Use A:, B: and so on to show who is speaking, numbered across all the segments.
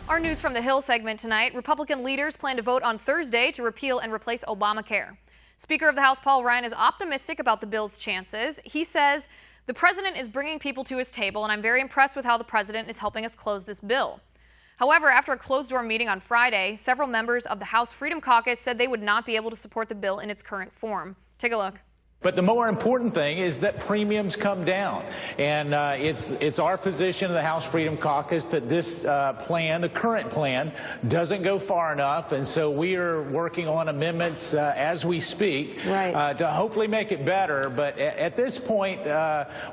A: Our News from the Hill segment tonight. Republican leaders plan to vote on Thursday to repeal and replace Obamacare. Speaker of the House Paul Ryan is optimistic about the bill's chances. He says, "The president is bringing people to his table, and I'm very impressed with how the president is helping us close this bill." However, after a closed-door meeting on Friday, several members of the House Freedom Caucus said they would not be able to support the bill in its current form. Take a look.
B: But the more important thing is that premiums come down. And it's our position in the House Freedom Caucus that this plan, the current plan, doesn't go far enough. And so we are working on amendments as we speak to hopefully make it better. But at this point,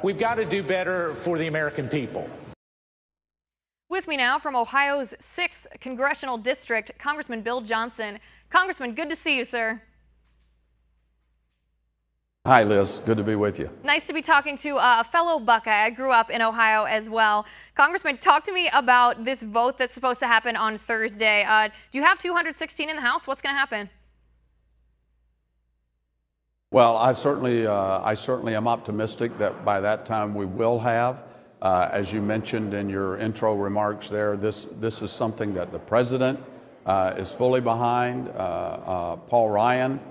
B: we've got to do better for the American people.
A: With me now from Ohio's 6th Congressional District, Congressman Bill Johnson. Congressman, good to see you, sir.
C: Hi, Liz. Good to be with you.
A: Nice to be talking to a fellow Buckeye. I grew up in Ohio as well. Congressman, talk to me about this vote that's supposed to happen on Thursday. Do you have 216 in the House? What's going to happen?
C: Well, I certainly am optimistic that by that time we will have. As you mentioned in your intro remarks there, this is something that the president is fully behind. Paul Ryan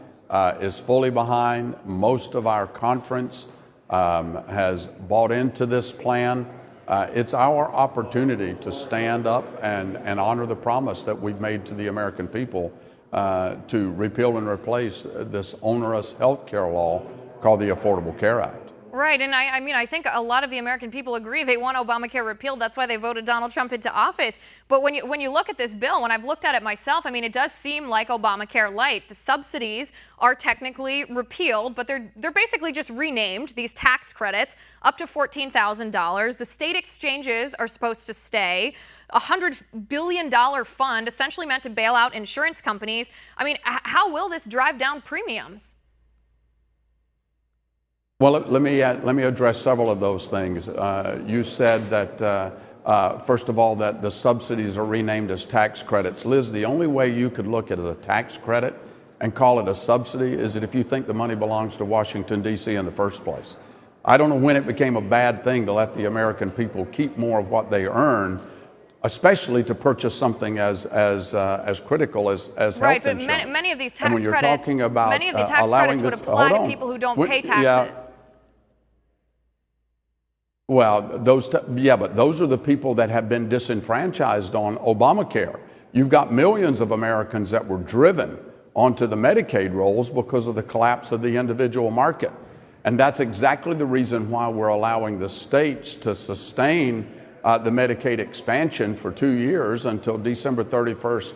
C: is fully behind. Most of our conference has bought into this plan. It's our opportunity to stand up and honor the promise that we've made to the American people to repeal and replace this onerous health care law called the Affordable Care Act.
A: Right, and I think a lot of the American people agree they want Obamacare repealed. That's why they voted Donald Trump into office. But when you look at this bill, when I've looked at it myself, it does seem like Obamacare light. The subsidies are technically repealed, but they're basically just renamed, these tax credits, up to $14,000. The state exchanges are supposed to stay. A $100 billion fund essentially meant to bail out insurance companies. How will this drive down premiums?
C: Well, let me address several of those things. You said that, first of all, that the subsidies are renamed as tax credits. Liz, the only way you could look at it as a tax credit and call it a subsidy is that if you think the money belongs to Washington, D.C. in the first place. I don't know when it became a bad thing to let the American people keep more of what they earn, especially to purchase something as critical as health insurance.
A: But many of these tax
C: and when you're
A: credits,
C: talking about
A: many of the tax credits would apply to people who don't pay taxes.
C: Well, but those are the people that have been disenfranchised on Obamacare. You've got millions of Americans that were driven onto the Medicaid rolls because of the collapse of the individual market. And that's exactly the reason why we're allowing the states to sustain the Medicaid expansion for 2 years until December 31st,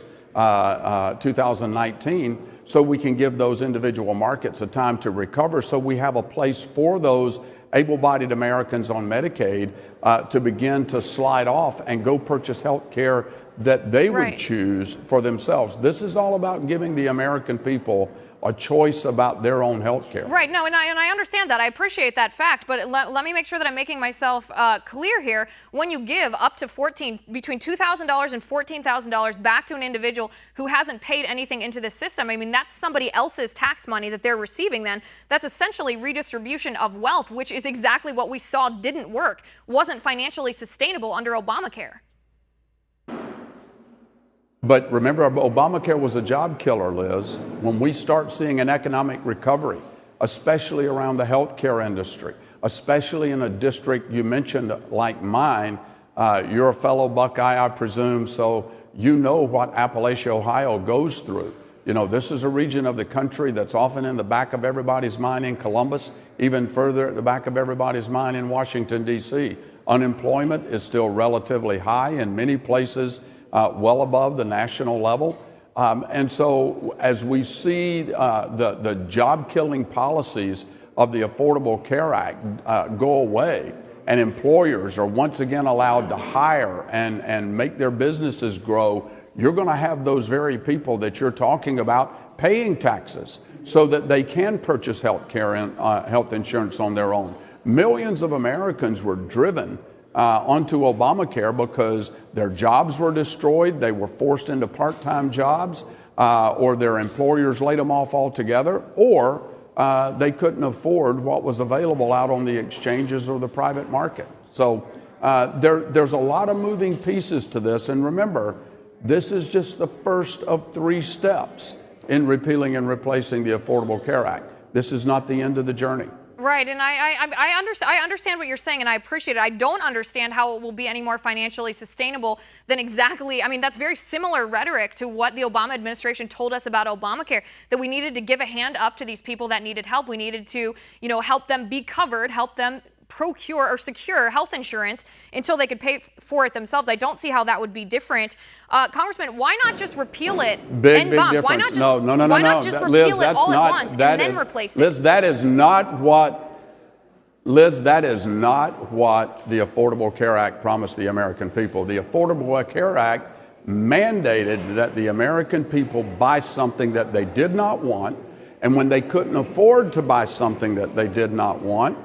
C: 2019, so we can give those individual markets a time to recover, so we have a place for those able-bodied Americans on Medicaid to begin to slide off and go purchase health care that they would choose for themselves. This is all about giving the American people a choice about their own health care.
A: Right. No, and I understand that. I appreciate that fact. But let me make sure that I'm making myself clear here. When you give up to between $2,000 and $14,000 back to an individual who hasn't paid anything into the system, that's somebody else's tax money that they're receiving then. That's essentially redistribution of wealth, which is exactly what we saw didn't work, wasn't financially sustainable under Obamacare.
C: But remember, Obamacare was a job killer, Liz. When we start seeing an economic recovery, especially around the healthcare industry, especially in a district you mentioned like mine, you're a fellow Buckeye, I presume, so you know what Appalachia, Ohio goes through. This is a region of the country that's often in the back of everybody's mind in Columbus, even further at the back of everybody's mind in Washington, D.C. Unemployment is still relatively high in many places, well above the national level. And so as we see the job-killing policies of the Affordable Care Act go away, and employers are once again allowed to hire and make their businesses grow, you're going to have those very people that you're talking about paying taxes so that they can purchase health care and health insurance on their own. Millions of Americans were driven onto Obamacare because their jobs were destroyed, they were forced into part-time jobs, or their employers laid them off altogether, or they couldn't afford what was available out on the exchanges or the private market. So there's a lot of moving pieces to this, and remember, This is just the first of 3 steps in repealing and replacing the Affordable Care Act. This is not the end of the journey.
A: Right, and I understand what you're saying, and I appreciate it. I don't understand how it will be any more financially sustainable than exactly, I mean, that's very similar rhetoric to what the Obama administration told us about Obamacare, that we needed to give a hand up to these people that needed help. We needed to, help them be covered, help them procure or secure health insurance until they could pay for it themselves. I don't see how that would be different. Congressman, why not just repeal it
C: Big
A: difference.
C: Why
A: not just,
C: no.
A: Why not just repeal it all at once and then replace it?
C: Liz, that is not what the Affordable Care Act promised the American people. The Affordable Care Act mandated that the American people buy something that they did not want, and when they couldn't afford to buy something that they did not want,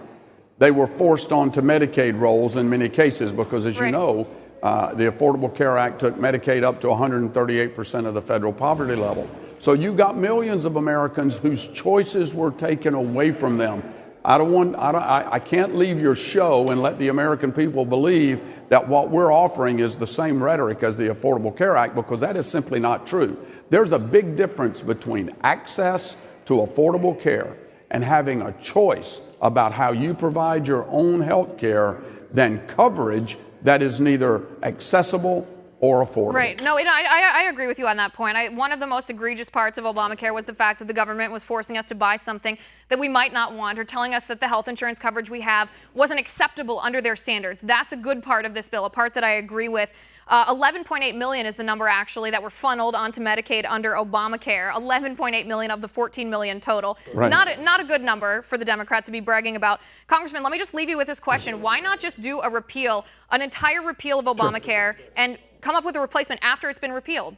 C: they were forced onto Medicaid rolls in many cases because, as you know, the Affordable Care Act took Medicaid up to 138% of the federal poverty level. So you got millions of Americans whose choices were taken away from them. I can't leave your show and let the American people believe that what we're offering is the same rhetoric as the Affordable Care Act, because that is simply not true. There's a big difference between access to affordable care and having a choice about how you provide your own health care than coverage that is neither accessible or affordable.
A: Right. No, I agree with you on that point. One of the most egregious parts of Obamacare was the fact that the government was forcing us to buy something that we might not want, or telling us that the health insurance coverage we have wasn't acceptable under their standards. That's a good part of this bill, a part that I agree with. 11.8 million is the number actually that were funneled onto Medicaid under Obamacare. 11.8 million of the 14 million total.
C: Right.
A: Not a good number for the Democrats to be bragging about. Congressman, let me just leave you with this question. Why not just do a repeal, an entire repeal of Obamacare, and come up with a replacement after it's been repealed?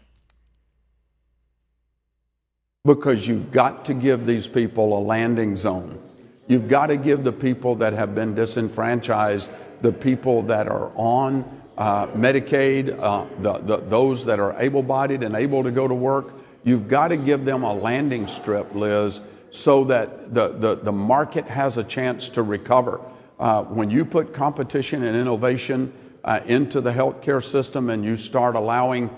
C: Because you've got to give these people a landing zone. You've got to give the people that have been disenfranchised, the people that are on Medicaid, those that are able-bodied and able to go to work, you've got to give them a landing strip, Liz, so that the market has a chance to recover. When you put competition and innovation into the healthcare system, and you start allowing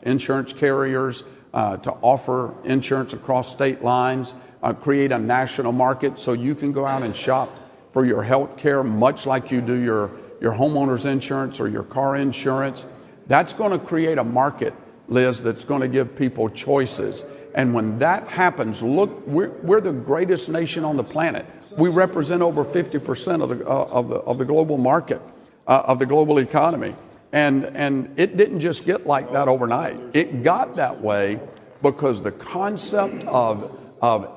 C: insurance carriers to offer insurance across state lines, create a national market so you can go out and shop for your health care much like you do your homeowner's insurance or your car insurance. That's going to create a market, Liz, that's going to give people choices. And when that happens, look, we're the greatest nation on the planet. We represent over 50% of the global market, of the global economy. And it didn't just get like that overnight. It got that way because the concept of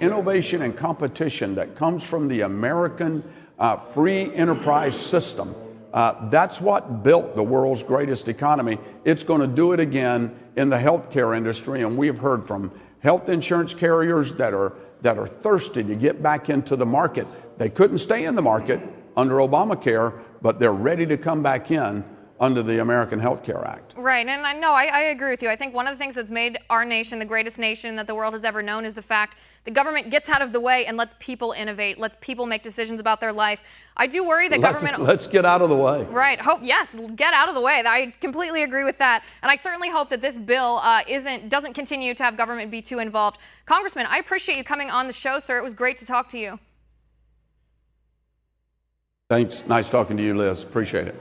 C: innovation and competition that comes from the American free enterprise system, that's what built the world's greatest economy. It's going to do it again in the healthcare industry. And we've heard from health insurance carriers that are thirsty to get back into the market. They couldn't stay in the market under Obamacare, but they're ready to come back in under the American Health Care Act.
A: Right, and I agree with you. I think one of the things that's made our nation the greatest nation that the world has ever known is the fact the government gets out of the way and lets people innovate, lets people make decisions about their life. I do worry that government...
C: Let's get out of the way.
A: Right. Yes, get out of the way. I completely agree with that. And I certainly hope that this bill doesn't continue to have government be too involved. Congressman, I appreciate you coming on the show, sir. It was great to talk to you.
C: Thanks. Nice talking to you, Liz. Appreciate it.